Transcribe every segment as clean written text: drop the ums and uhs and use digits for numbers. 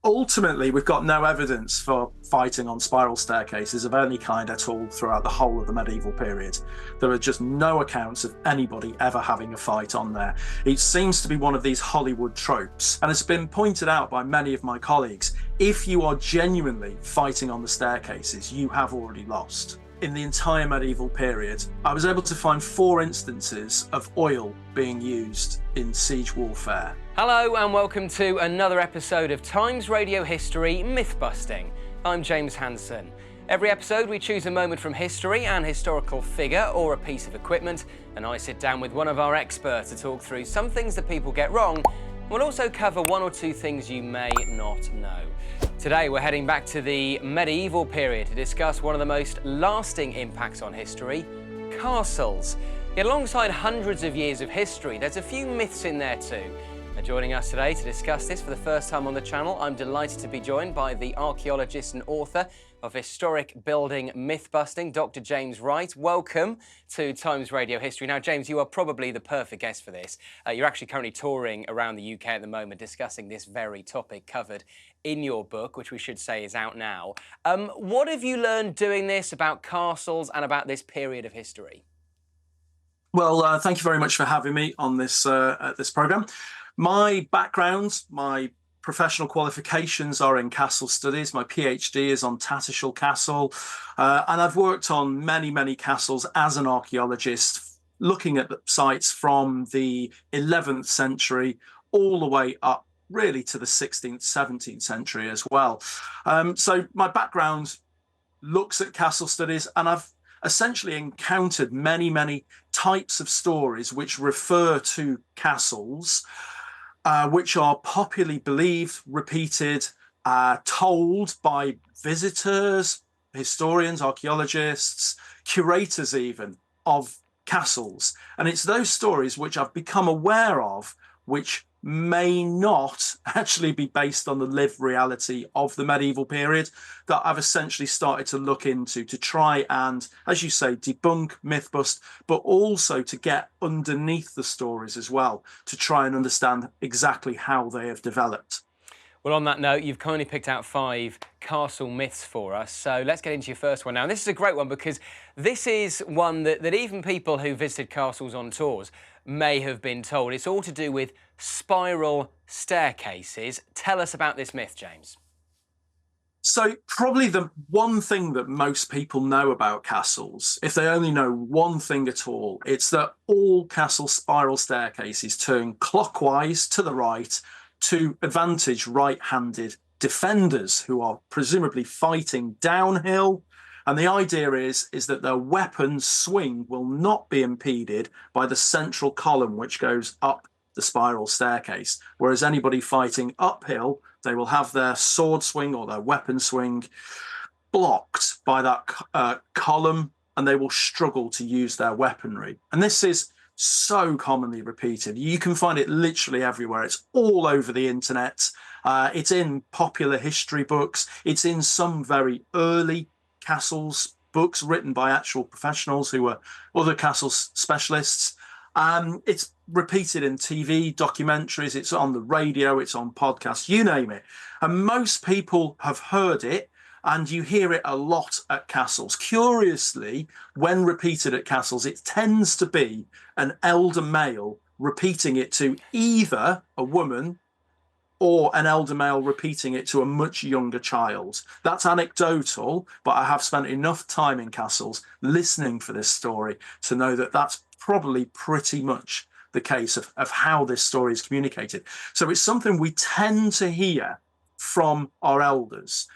Ultimately, we've got no evidence for fighting on spiral staircases of any kind at all throughout the whole of the medieval period. There are just no accounts of anybody ever having a fight on there. It seems to be one of these Hollywood tropes, and it's been pointed out by many of my colleagues, if you are genuinely fighting on the staircases, you have already lost. In the entire medieval period, I was able to find 4 instances of oil being used in siege warfare. Hello and welcome to another episode of Times Radio History Mythbusting. I'm James Hanson. Every episode we choose a moment from history, an historical figure or a piece of equipment, and I sit down with one of our experts to talk through some things that people get wrong. We'll also cover 1 or 2 things you may not know. Today we're heading back to the medieval period to discuss one of the most lasting impacts on history, castles. Yet alongside hundreds of years of history, there's a few myths in there too. Joining us today to discuss this for the first time on the channel, I'm delighted to be joined by the archaeologist and author of Historic Building Mythbusting, Dr James Wright. Welcome to Times Radio History. Now, James, you are probably the perfect guest for this. You're actually currently touring around the UK at the moment discussing this very topic covered in your book, which we should say is out now. What have you learned doing this about castles and about this period of history? Well, thank you very much for having me on this programme. My background, my professional qualifications are in castle studies. My PhD is on Tattershall Castle, and I've worked on many castles as an archaeologist, looking at the sites from the 11th century all the way up really to the 16th, 17th century as well. So my background looks at castle studies, and I've essentially encountered many types of stories which refer to castles, which are popularly believed, repeated, told by visitors, historians, archaeologists, curators even, of castles. And it's those stories which I've become aware of, which may not actually be based on the lived reality of the medieval period, that I've essentially started to look into to try and, as you say, debunk, mythbust, but also to get underneath the stories as well, to try and understand exactly how they have developed. Well, on that note, you've kindly picked out 5 castle myths for us, so let's get into your first one now. And this is a great one because this is one that even people who visited castles on tours may have been told. It's all to do with spiral staircases. Tell us about this myth, James. So probably the one thing that most people know about castles, if they only know one thing at all, it's that all castle spiral staircases turn clockwise to the right to advantage right-handed defenders who are presumably fighting downhill. And the idea is that their weapons swing will not be impeded by the central column which goes up the spiral staircase. Whereas anybody fighting uphill, they will have their sword swing or their weapon swing blocked by that column, and they will struggle to use their weaponry. And this is so commonly repeated. You can find it literally everywhere. It's all over the internet. It's in popular history books. It's in some very early castles books written by actual professionals who were other castle specialists. It's repeated in TV documentaries. It's on the radio. It's on podcasts, you name it. And most people have heard it, and you hear it a lot at castles. Curiously, when repeated at castles, it tends to be an elder male repeating it to either a woman or an elder male repeating it to a much younger child. That's anecdotal, but I have spent enough time in castles listening for this story to know that that's probably pretty much the case of how this story is communicated. So it's something we tend to hear from our elders,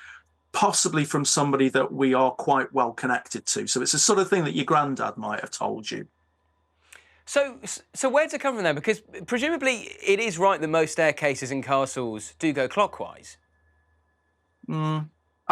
possibly from somebody that we are quite well connected to. So it's the sort of thing that your granddad might have told you. So where's it come from then? Because presumably it is right that most staircases in castles do go clockwise. I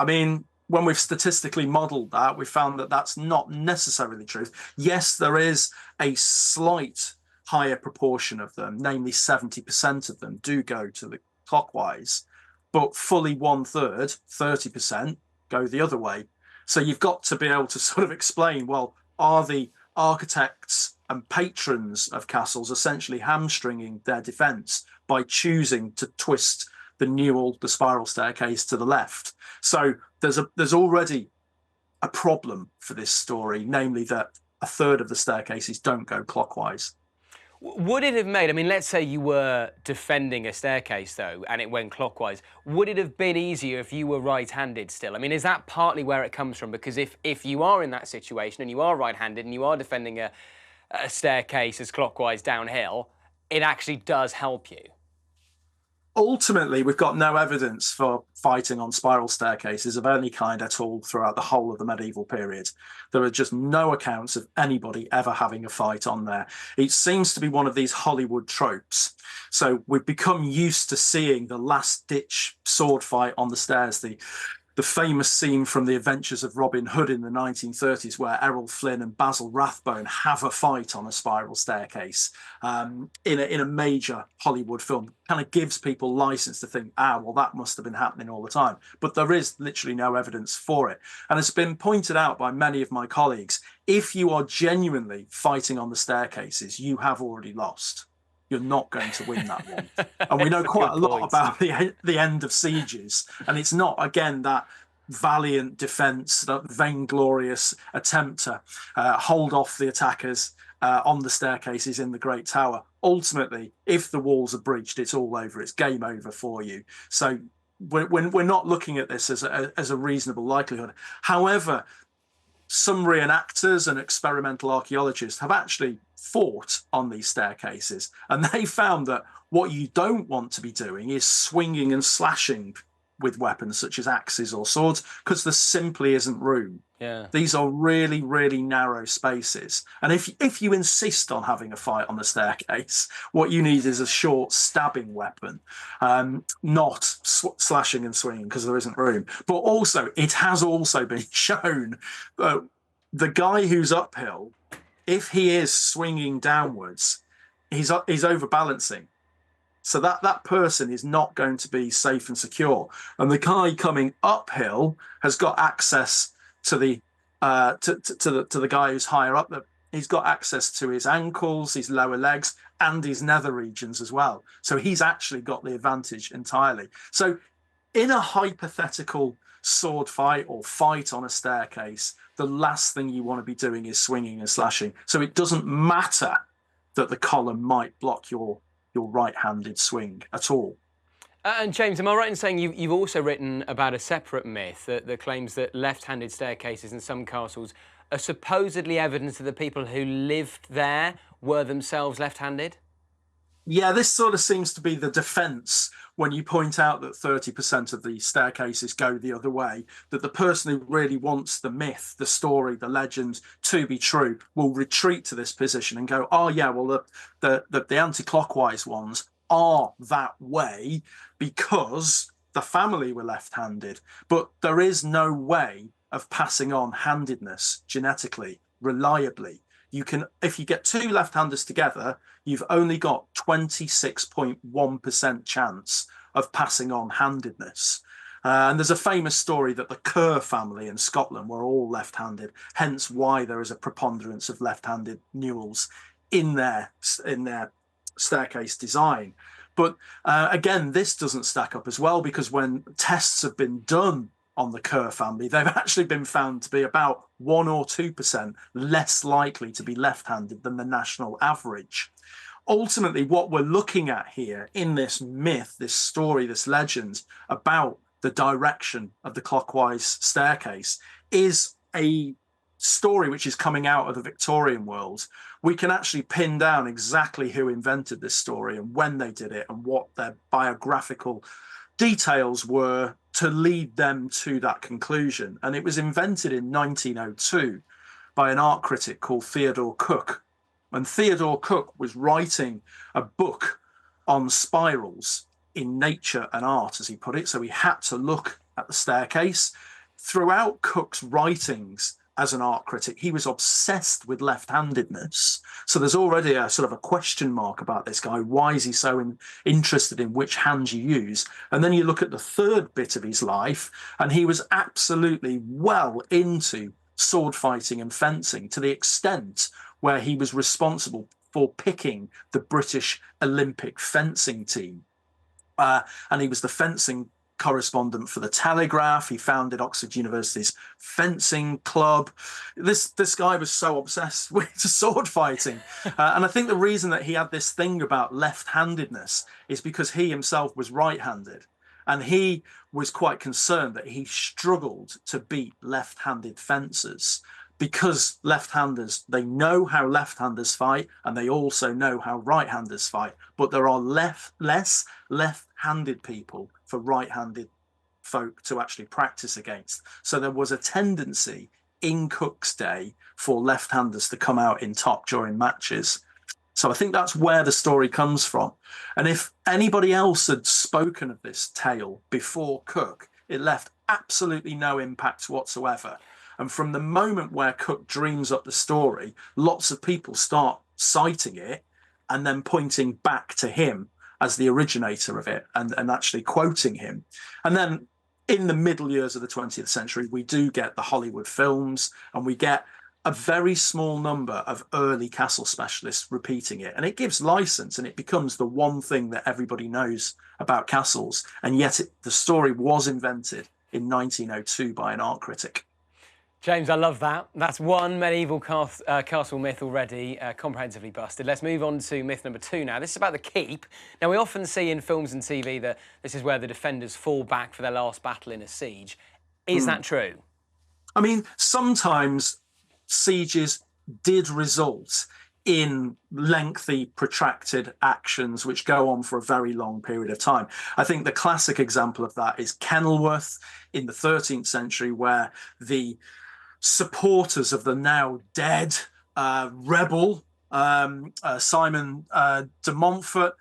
mean, when we've statistically modelled that, we found that that's not necessarily true. Yes, there is a slight higher proportion of them, namely 70% of them do go to the clockwise, but fully 1/3, 30%, go the other way. So you've got to be able to sort of explain, well, are the architects and patrons of castles essentially hamstringing their defence by choosing to twist the newel, the spiral staircase to the left. So there's already a problem for this story, namely that a third of the staircases don't go clockwise. Would it have made, I mean, let's say you were defending a staircase, though, and it went clockwise. Would it have been easier if you were right-handed still? I mean, is that partly where it comes from? Because if you are in that situation and you are right-handed and you are defending a staircase as clockwise downhill, it actually does help you. Ultimately, we've got no evidence for fighting on spiral staircases of any kind at all throughout the whole of the medieval period. There are just no accounts of anybody ever having a fight on there. It seems to be one of these Hollywood tropes. So we've become used to seeing the last-ditch sword fight on the stairs, the famous scene from The Adventures of Robin Hood in the 1930s, where Errol Flynn and Basil Rathbone have a fight on a spiral staircase in a major Hollywood film. Kind of gives people license to think, well, that must have been happening all the time. But there is literally no evidence for it. And it's been pointed out by many of my colleagues, if you are genuinely fighting on the staircases, you have already lost. You're not going to win that one. And we know quite a lot about the end of sieges. And it's not, again, that valiant defense, that vainglorious attempt to hold off the attackers on the staircases in the Great Tower. Ultimately, if the walls are breached, it's all over. It's game over for you. So we're not looking at this as a reasonable likelihood. However, some reenactors and experimental archaeologists have actually fought on these staircases, and they found that what you don't want to be doing is swinging and slashing with weapons such as axes or swords, because there simply isn't room. Yeah. These are really, really narrow spaces. And if you insist on having a fight on the staircase, what you need is a short stabbing weapon, not slashing and swinging, because there isn't room. But also, it has also been shown that the guy who's uphill, if he is swinging downwards, he's overbalancing. So that person is not going to be safe and secure. And the guy coming uphill has got access to the to the guy who's higher up. He's got access to his ankles, his lower legs, and his nether regions as well. So he's actually got the advantage entirely. So in a hypothetical sword fight or fight on a staircase, the last thing you want to be doing is swinging and slashing. So it doesn't matter that the column might block your right-handed swing at all. And James, am I right in saying you've also written about a separate myth that claims that left-handed staircases in some castles are supposedly evidence that the people who lived there were themselves left-handed? Yeah, this sort of seems to be the defense when you point out that 30% of the staircases go the other way, that the person who really wants the myth, the story, the legend to be true will retreat to this position and go, oh yeah, well, the anti-clockwise ones are that way because the family were left-handed. But there is no way of passing on handedness genetically, reliably. You can, if you get two left-handers together, you've only got 26.1% chance of passing on handedness. And there's a famous story that the Kerr family in Scotland were all left-handed, hence why there is a preponderance of left-handed newels in their staircase design. But again, this doesn't stack up as well, because when tests have been done on the Kerr family, they've actually been found to be about 1 or 2% less likely to be left-handed than the national average. Ultimately, what we're looking at here in this myth, this story, this legend about the direction of the clockwise staircase is a story which is coming out of the Victorian world. We can actually pin down exactly who invented this story and when they did it and what their biographical details were to lead them to that conclusion. And it was invented in 1902 by an art critic called Theodore Cook. And Theodore Cook was writing a book on spirals in nature and art, as he put it. So he had to look at the staircase. Throughout Cook's writings as an art critic, he was obsessed with left-handedness. So there's already a sort of a question mark about this guy. Why is he so interested in which hand you use? And then you look at the third bit of his life, and he was absolutely well into sword fighting and fencing, to the extent where he was responsible for picking the British Olympic fencing team. And he was the fencing correspondent for the Telegraph. He founded Oxford University's fencing club. This guy was so obsessed with sword fighting. And I think the reason that he had this thing about left-handedness is because he himself was right-handed. And he was quite concerned that he struggled to beat left-handed fencers, because left-handers, they know how left-handers fight, and they also know how right-handers fight. But there are less left-handed people for right-handed folk to actually practice against. So there was a tendency in Cook's day for left-handers to come out in top during matches. So I think that's where the story comes from. And if anybody else had spoken of this tale before Cook, it left absolutely no impact whatsoever. And from the moment where Cook dreams up the story, lots of people start citing it and then pointing back to him as the originator of it, and actually quoting him. And then in the middle years of the 20th century, we do get the Hollywood films, and we get a very small number of early castle specialists repeating it. And it gives license, and it becomes the one thing that everybody knows about castles. And yet the story was invented in 1902 by an art critic. James, I love that. That's one medieval castle myth already comprehensively busted. Let's move on to myth number 2 now. This is about the keep. Now, we often see in films and TV that this is where the defenders fall back for their last battle in a siege. Is that true? I mean, sometimes sieges did result in lengthy, protracted actions which go on for a very long period of time. I think the classic example of that is Kenilworth in the 13th century, where the supporters of the now dead rebel Simon de Montfort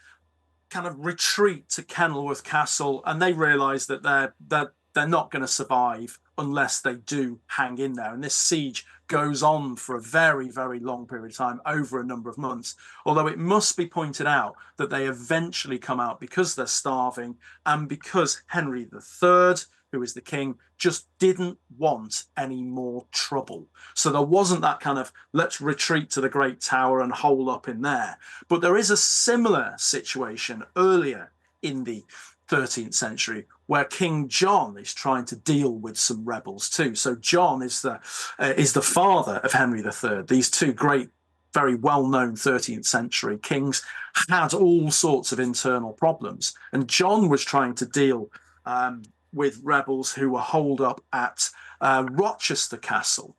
kind of retreat to Kenilworth Castle, and they realise that they're not going to survive unless they do hang in there. And this siege goes on for a very, very long period of time, over a number of months. Although it must be pointed out that they eventually come out because they're starving, and because Henry III, who is the king, just didn't want any more trouble. So there wasn't that kind of, let's retreat to the Great Tower and hole up in there. But there is a similar situation earlier in the 13th century where King John is trying to deal with some rebels too. So John is the father of Henry III. These two great, very well-known 13th century kings had all sorts of internal problems. And John was trying to deal with rebels who were holed up at Rochester Castle.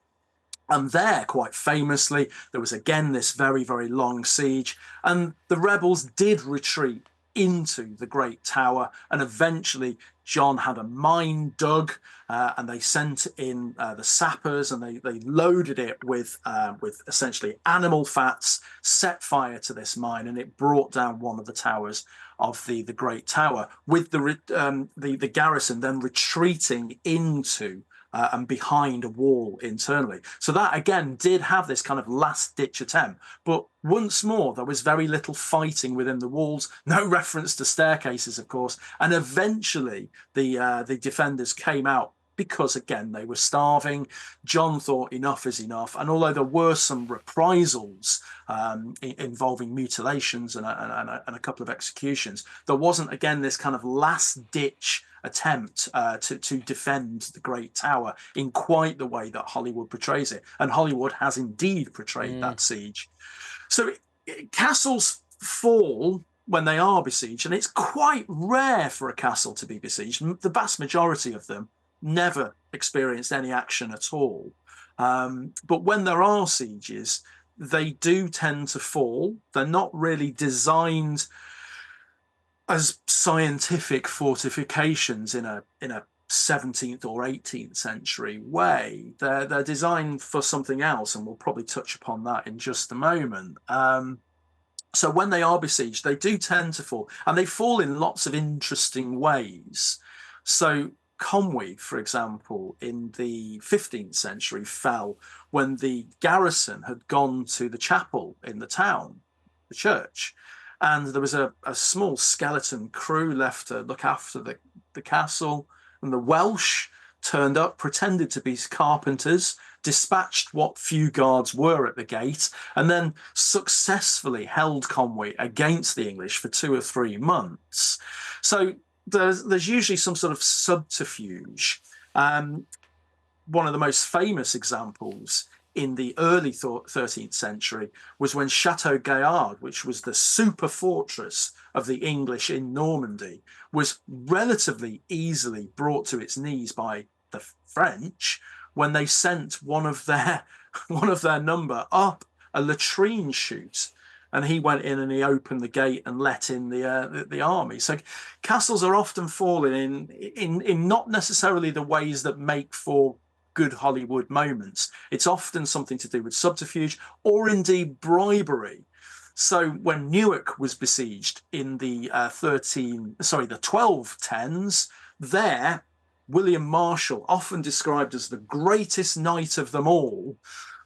And there, quite famously, there was again this very, very long siege, and the rebels did retreat into the Great Tower, and eventually John had a mine dug, and they sent in the sappers, and they loaded it with essentially animal fats, set fire to this mine, and it brought down one of the towers of the Great Tower, with the garrison then retreating into and behind a wall internally. So that, again, did have this kind of last-ditch attempt. But once more, there was very little fighting within the walls, no reference to staircases, of course, and eventually the defenders came out because, again, they were starving. John thought enough is enough. And although there were some reprisals involving mutilations and a couple of executions, there wasn't, again, this kind of last-ditch attempt to defend the Great Tower in quite the way that Hollywood portrays it. And Hollywood has indeed portrayed that siege. So castles fall when they are besieged, and it's quite rare for a castle to be besieged. The vast majority of them never experienced any action at all. But when there are sieges, they do tend to fall. They're not really designed as scientific fortifications in a 17th or 18th century way. They're designed for something else, and we'll probably touch upon that in just a moment. So when they are besieged, they do tend to fall, and they fall in lots of interesting ways. So Conwy, for example, in the 15th century fell when the garrison had gone to the chapel in the town, the church, and there was a small skeleton crew left to look after the castle. And the Welsh, turned up, pretended to be carpenters, dispatched what few guards were at the gate, and then successfully held Conwy against the English for 2 or 3 months. So there's usually some sort of subterfuge. One of the most famous examples in the early 13th century was when Chateau Gaillard, which was the super fortress of the English in Normandy, was relatively easily brought to its knees by the French when they sent one of their number up a latrine chute, and he went in and he opened the gate and let in the army. So castles are often falling in not necessarily the ways that make for good Hollywood moments. It's often something to do with subterfuge or indeed bribery. So when Newark was besieged in the 1210s, there William Marshall, often described as the greatest knight of them all,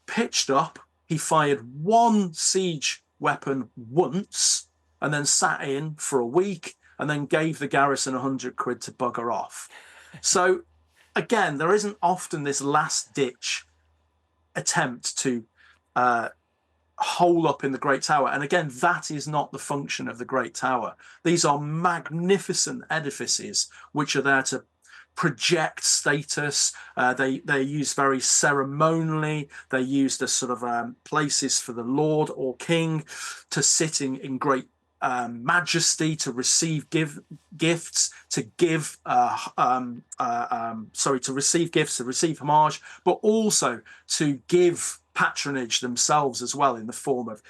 pitched up. He fired one siege weapon once and then sat in for a week and then gave the garrison 100 quid to bugger off. So again, there isn't often this last-ditch attempt to hole up in the Great Tower. And again, that is not the function of the Great Tower. These are magnificent edifices which are there to project status. They're used very ceremonially. They're used as sort of places for the lord or king to sit in great majesty, to receive gifts, to receive homage, but also to give patronage themselves as well in the form of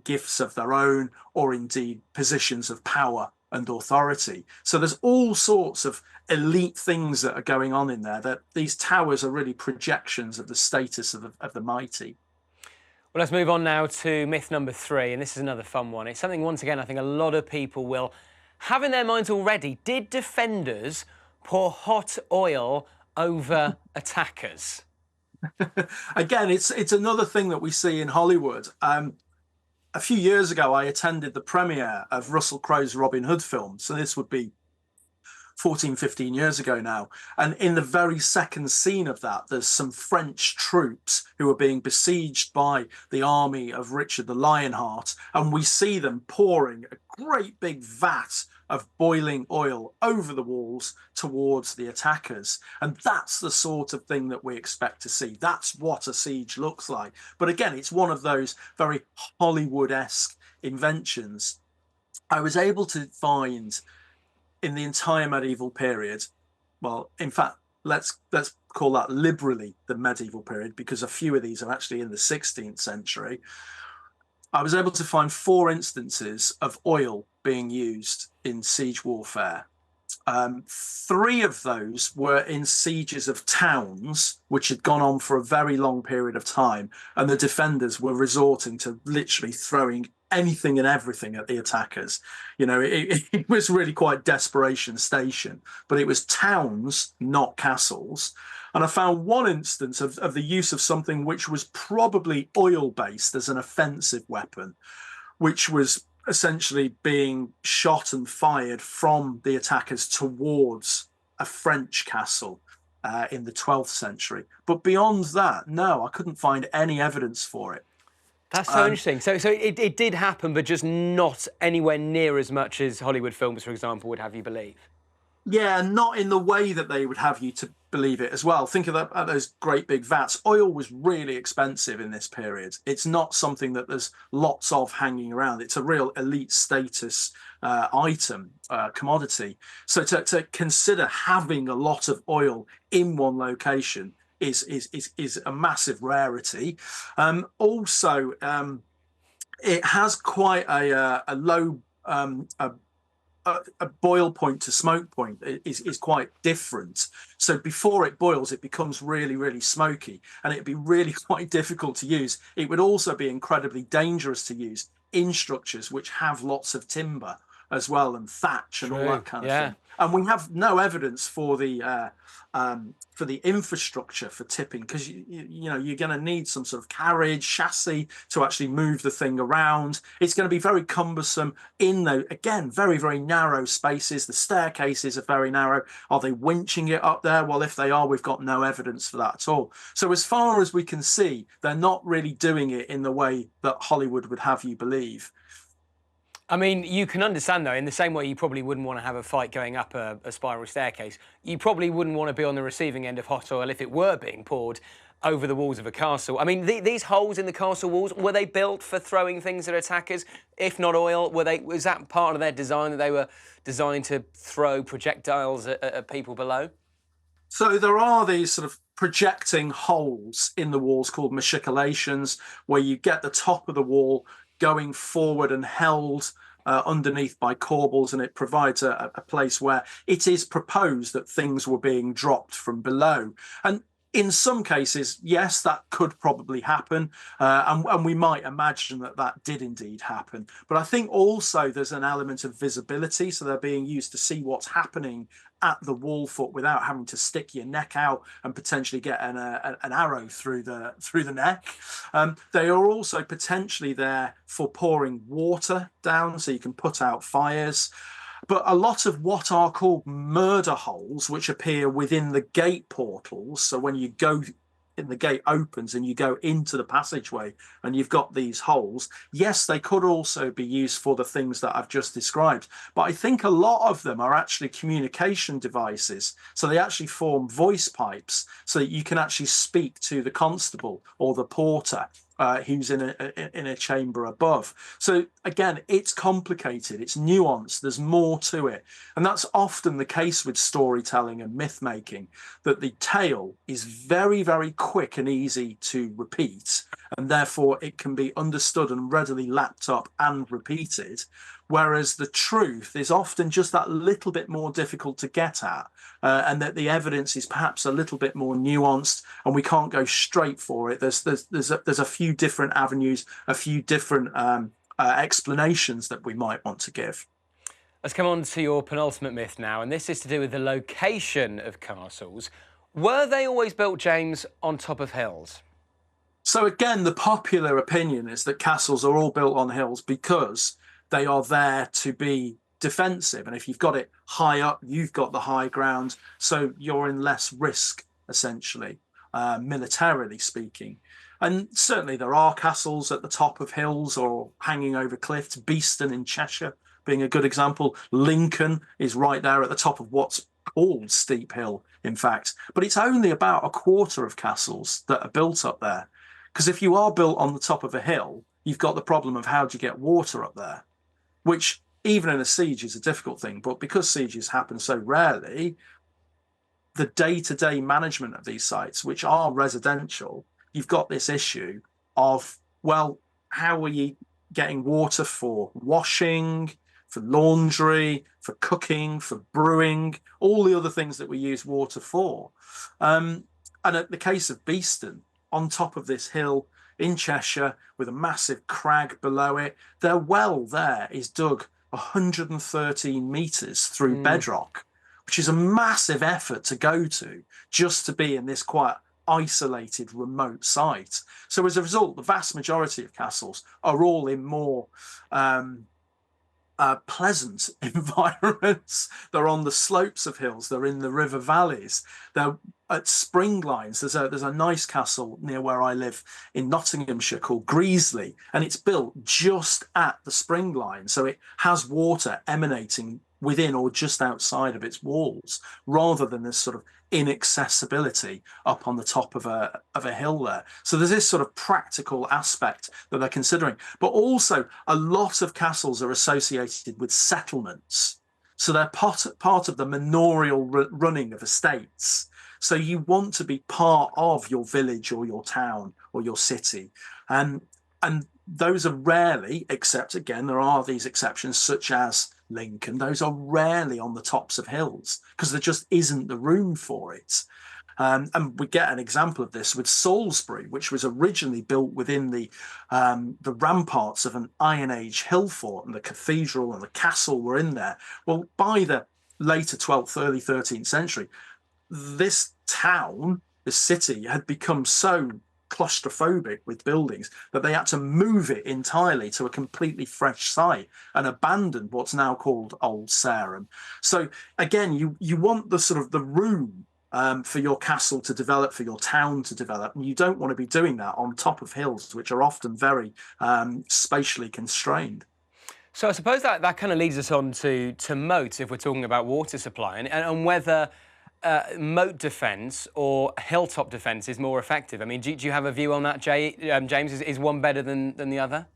gifts of their own or indeed positions of power and authority. So there's all sorts of elite things that are going on in there, that these towers are really projections of the status of the mighty. Well, let's move on now to myth number 3, and this is another fun one. It's something, once again, I think a lot of people will have in their minds already. Did defenders pour hot oil over attackers? Again, it's another thing that we see in Hollywood. A few years ago, I attended the premiere of Russell Crowe's Robin Hood film. So this would be 14, 15 years ago now. And in the very second scene of that, there's some French troops who are being besieged by the army of Richard the Lionheart. And we see them pouring a great big vat of boiling oil over the walls towards the attackers. And that's the sort of thing that we expect to see. That's what a siege looks like. But again, it's one of those very Hollywood-esque inventions. I was able to find in the entire medieval period, well, in fact, let's call that liberally the medieval period, because a few of these are actually in the 16th century. I was able to find 4 instances of oil being used in siege warfare. 3 of those were in sieges of towns which had gone on for a very long period of time, and the defenders were resorting to literally throwing anything and everything at the attackers. You know, it was really quite desperation station, but it was towns, not castles. And I found one instance of the use of something which was probably oil-based as an offensive weapon, which was essentially being shot and fired from the attackers towards a French castle in the 12th century. But beyond that, no, I couldn't find any evidence for it. That's so interesting. So it did happen, but just not anywhere near as much as Hollywood films, for example, would have you believe. Yeah, not in the way that they would have you to believe it as well. Think of those great big vats. Oil was really expensive in this period. It's not something that there's lots of hanging around. It's a real elite status item, commodity. So to consider having a lot of oil in one location is a massive rarity. Also, it has quite a low a boil point to smoke point is quite different. So before it boils, it becomes really, really smoky, and it'd be really quite difficult to use. It would also be incredibly dangerous to use in structures which have lots of timber as well, and thatch and all that kind of thing. And we have no evidence for the infrastructure for tipping, because you know you're going to need some sort of carriage chassis to actually move the thing around. It's going to be very cumbersome in the, again, very, very narrow spaces. The staircases are very narrow. Are they winching it up there? Well, if they are, we've got no evidence for that at all. So as far as we can see, they're not really doing it in the way that Hollywood would have you believe. I mean, you can understand, though, in the same way you probably wouldn't want to have a fight going up a spiral staircase, you probably wouldn't want to be on the receiving end of hot oil if it were being poured over the walls of a castle. I mean, these holes in the castle walls, were they built for throwing things at attackers? If not oil, was that part of their design, that they were designed to throw projectiles at people below? So there are these sort of projecting holes in the walls called machicolations, where you get the top of the wall going forward and held underneath by corbels, and it provides a place where it is proposed that things were being dropped from below. And in some cases, yes, that could probably happen, and we might imagine that that did indeed happen. But I think also there's an element of visibility, so they're being used to see what's happening at the wall foot without having to stick your neck out and potentially get an arrow through the neck. They are also potentially there for pouring water down, so you can put out fires. But a lot of what are called murder holes, which appear within the gate portals, so when you go in, the gate opens and you go into the passageway and you've got these holes, yes, they could also be used for the things that I've just described. But I think a lot of them are actually communication devices. So they actually form voice pipes so that you can actually speak to the constable or the porter who's in a chamber above. So again, it's complicated, it's nuanced, there's more to it. And that's often the case with storytelling and myth making, that the tale is very, very quick and easy to repeat, and therefore it can be understood and readily lapped up and repeated. Whereas the truth is often just that little bit more difficult to get at, and that the evidence is perhaps a little bit more nuanced, and we can't go straight for it. There's a few different avenues, a few different explanations that we might want to give. Let's come on to your penultimate myth now, and this is to do with the location of castles. Were they always built, James, on top of hills? So again, the popular opinion is that castles are all built on hills because they are there to be defensive. And if you've got it high up, you've got the high ground. So you're in less risk, essentially, militarily speaking. And certainly there are castles at the top of hills or hanging over cliffs. Beeston in Cheshire being a good example. Lincoln is right there at the top of what's called Steep Hill, in fact. But it's only about a quarter of castles that are built up there. Because if you are built on the top of a hill, you've got the problem of how do you get water up there, which even in a siege is a difficult thing. But because sieges happen so rarely, the day-to-day management of these sites, which are residential, you've got this issue of, well, how are you getting water for washing, for laundry, for cooking, for brewing, all the other things that we use water for. And at the case of Beeston, on top of this hill in Cheshire with a massive crag below it, their well there is dug 113 meters through bedrock, which is a massive effort to go to just to be in this quite isolated remote site. So as a result, the vast majority of castles are all in more pleasant environments. They're on the slopes of hills, they're in the river valleys, they're at spring lines. There's a nice castle near where I live in Nottinghamshire called Greasley, and it's built just at the spring line, so it has water emanating within or just outside of its walls, rather than this sort of inaccessibility up on the top of a hill there. So there's this sort of practical aspect that they're considering. But also a lot of castles are associated with settlements. So they're part of the manorial running of estates. So you want to be part of your village or your town or your city. And those are rarely, except again, there are these exceptions such as Lincoln, those are rarely on the tops of hills because there just isn't the room for it. And we get an example of this with Salisbury, which was originally built within the ramparts of an Iron Age hill fort, and the cathedral and the castle were in there. Well, by the later 12th, early 13th century, this town, this city, had become so claustrophobic with buildings that they had to move it entirely to a completely fresh site and abandon what's now called Old Sarum. So again, you want the sort of the room for your castle to develop, for your town to develop, and you don't want to be doing that on top of hills, which are often very spatially constrained. So I suppose that kind of leads us on to moats if we're talking about water supply, and whether moat defence or hilltop defence is more effective. I mean, do you have a view on that, James? Is one better than the other?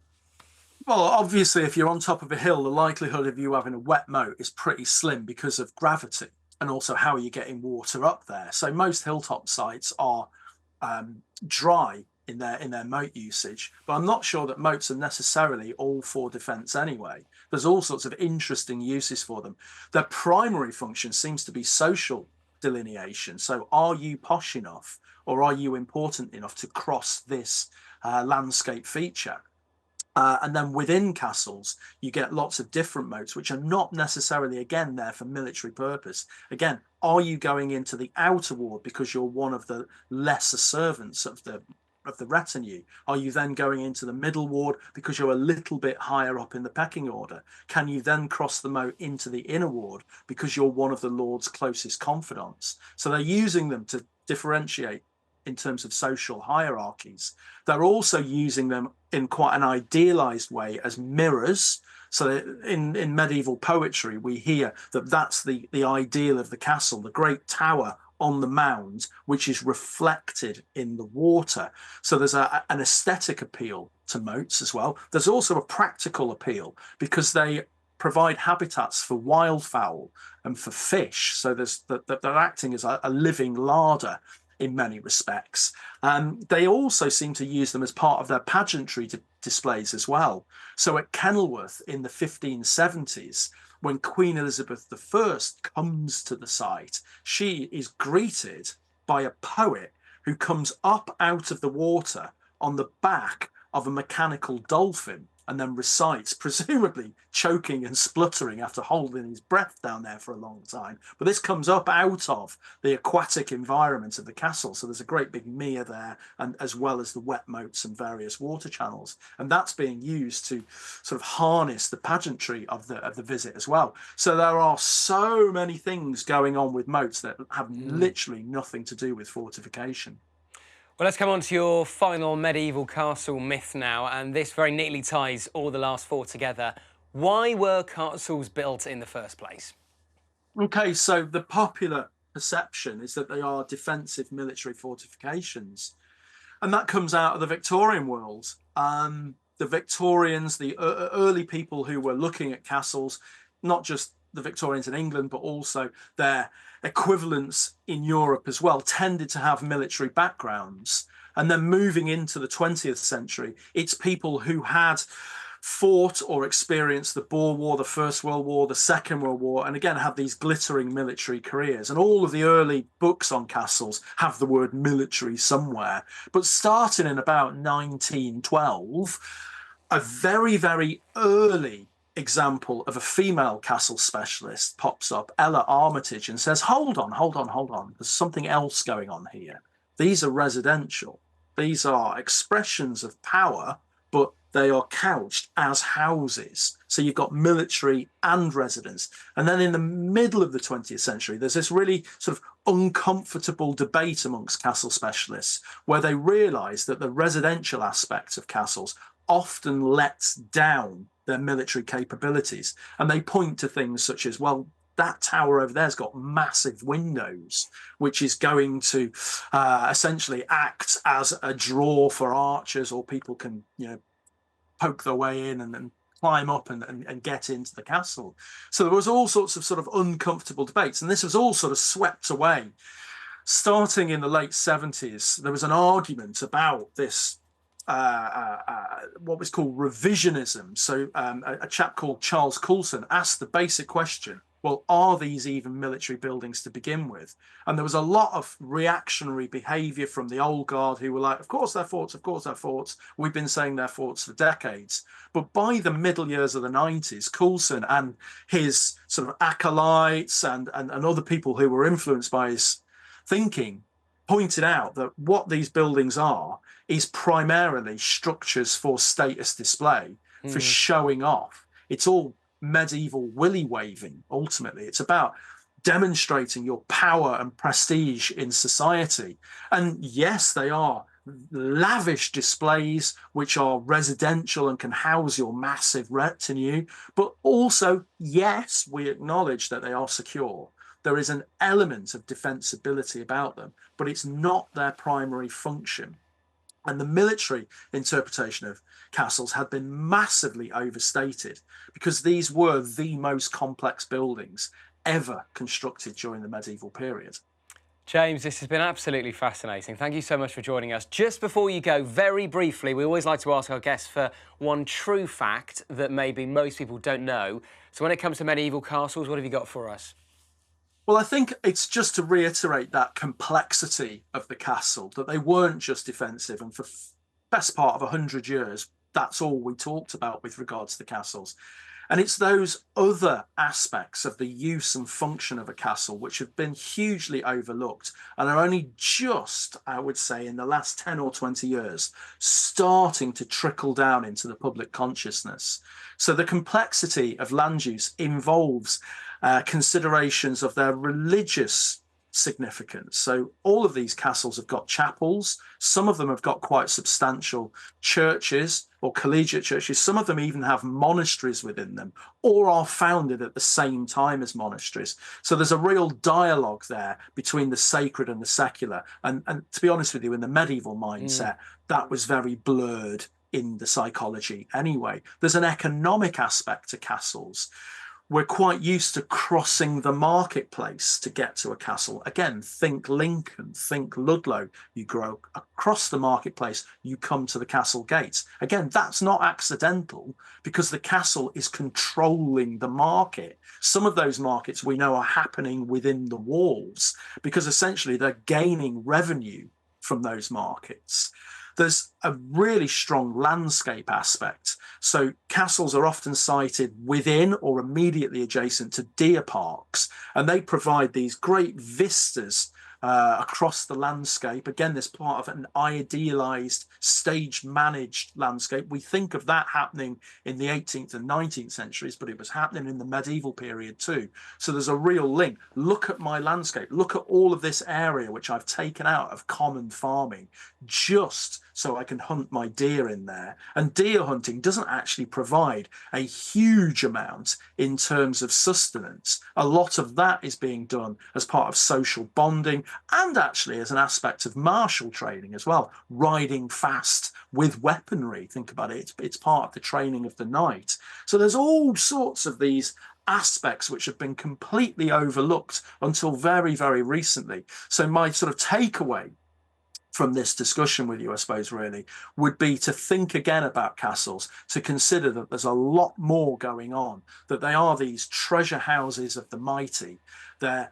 Well, obviously, if you're on top of a hill, the likelihood of you having a wet moat is pretty slim because of gravity and also how you're getting water up there. So most hilltop sites are dry in their moat usage, but I'm not sure that moats are necessarily all for defence anyway. There's all sorts of interesting uses for them. Their primary function seems to be social delineation. So are you posh enough or are you important enough to cross this landscape feature? And then within castles, you get lots of different moats, which are not necessarily, again, there for military purpose. Again, are you going into the outer ward because you're one of the lesser servants of the retinue? Are you then going into the middle ward because you're a little bit higher up in the pecking order? Can you then cross the moat into the inner ward because you're one of the Lord's closest confidants? So they're using them to differentiate in terms of social hierarchies. They're also using them in quite an idealized way as mirrors. So in medieval poetry, we hear that that's the ideal of the castle, the great tower on the mound, which is reflected in the water. So there's an aesthetic appeal to moats as well. There's also a practical appeal because they provide habitats for wildfowl and for fish. So they're acting as a living larder in many respects. They also seem to use them as part of their pageantry displays as well. So at Kenilworth in the 1570s, when Queen Elizabeth I comes to the site, she is greeted by a poet who comes up out of the water on the back of a mechanical dolphin and then recites, presumably choking and spluttering after holding his breath down there for a long time. But this comes up out of the aquatic environment of the castle. So there's a great big mere there, and as well as the wet moats and various water channels. And that's being used to sort of harness the pageantry of the visit as well. So there are so many things going on with moats that have literally nothing to do with fortification. Well, let's come on to your final medieval castle myth now, and this very neatly ties all the last four together. Why were castles built in the first place? Okay, so the popular perception is that they are defensive military fortifications, and that comes out of the Victorian world. The Victorians, the early people who were looking at castles, not just the Victorians in England, but also their equivalents in Europe as well, tended to have military backgrounds. And then moving into the 20th century, it's people who had fought or experienced the Boer War, the First World War, the Second World War, and again have these glittering military careers. And all of the early books on castles have the word military somewhere. But starting in about 1912, a very, very early example of a female castle specialist pops up, Ella Armitage, and says, hold on, there's something else going on here. These are residential. These are expressions of power, but they are couched as houses. So you've got military and residence. And then in the middle of the 20th century, there's this really sort of uncomfortable debate amongst castle specialists where they realise that the residential aspect of castles often lets down their military capabilities. And they point to things such as, well, that tower over there's got massive windows, which is going to essentially act as a draw for archers, or people can, poke their way in and climb up and get into the castle. So there was all sorts of sort of uncomfortable debates, and this was all sort of swept away. Starting in the late 70s, there was an argument about this what was called revisionism. So a chap called Charles Coulson asked the basic question, well, are these even military buildings to begin with? And there was a lot of reactionary behavior from the old guard who were like, of course they're forts, of course they're forts. We've been saying they're forts for decades. But by the middle years of the 90s, Coulson and his sort of acolytes and other people who were influenced by his thinking pointed out that what these buildings are is primarily structures for status display, for showing off. It's all medieval willy waving. Ultimately, it's about demonstrating your power and prestige in society. And yes, they are lavish displays which are residential and can house your massive retinue, but also, yes, we acknowledge that they are secure. There is an element of defensibility about them, but it's not their primary function. And the military interpretation of castles had been massively overstated because these were the most complex buildings ever constructed during the medieval period. James, this has been absolutely fascinating. Thank you so much for joining us. Just before you go, very briefly, we always like to ask our guests for one true fact that maybe most people don't know. So when it comes to medieval castles, what have you got for us? Well, I think it's just to reiterate that complexity of the castle, that they weren't just defensive. And for best part of 100 years, that's all we talked about with regards to castles. And it's those other aspects of the use and function of a castle which have been hugely overlooked and are only just, I would say, in the last 10 or 20 years, starting to trickle down into the public consciousness. So the complexity of land use involves considerations of their religious significance. So all of these castles have got chapels. Some of them have got quite substantial churches or collegiate churches. Some of them even have monasteries within them or are founded at the same time as monasteries. So there's a real dialogue there between the sacred and the secular. And to be honest with you, in the medieval mindset, that was very blurred in the psychology anyway. There's an economic aspect to castles. We're quite used to crossing the marketplace to get to a castle. Again, think Lincoln, think Ludlow. You go across the marketplace, you come to the castle gates. Again, that's not accidental because the castle is controlling the market. Some of those markets we know are happening within the walls because essentially they're gaining revenue from those markets. There's a really strong landscape aspect. So castles are often sited within or immediately adjacent to deer parks, and they provide these great vistas across the landscape. Again, this part of an idealized, stage-managed landscape. We think of that happening in the 18th and 19th centuries, but it was happening in the medieval period too. So there's a real link. Look at my landscape. Look at all of this area which I've taken out of common farming just so I can hunt my deer in there. And deer hunting doesn't actually provide a huge amount in terms of sustenance. A lot of that is being done as part of social bonding and actually as an aspect of martial training as well, riding fast with weaponry. Think about it. It's part of the training of the knight. So there's all sorts of these aspects which have been completely overlooked until very, very recently. So my sort of takeaway from this discussion with you, I suppose, really, would be to think again about castles, to consider that there's a lot more going on, that they are these treasure houses of the mighty. They're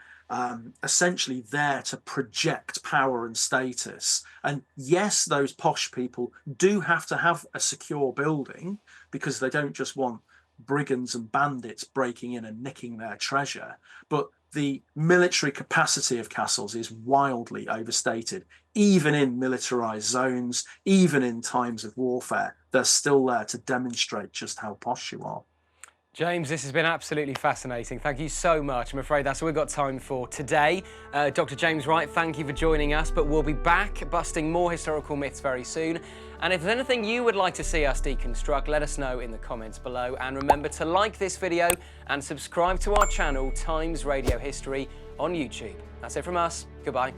essentially there to project power and status. And yes, those posh people do have to have a secure building because they don't just want brigands and bandits breaking in and nicking their treasure. But the military capacity of castles is wildly overstated. Even in militarized zones, even in times of warfare, they're still there to demonstrate just how posh you are. James, this has been absolutely fascinating. Thank you so much. I'm afraid that's all we've got time for today. Dr. James Wright, thank you for joining us, but we'll be back busting more historical myths very soon. And if there's anything you would like to see us deconstruct, let us know in the comments below. And remember to like this video and subscribe to our channel, Times Radio History, on YouTube. That's it from us. Goodbye.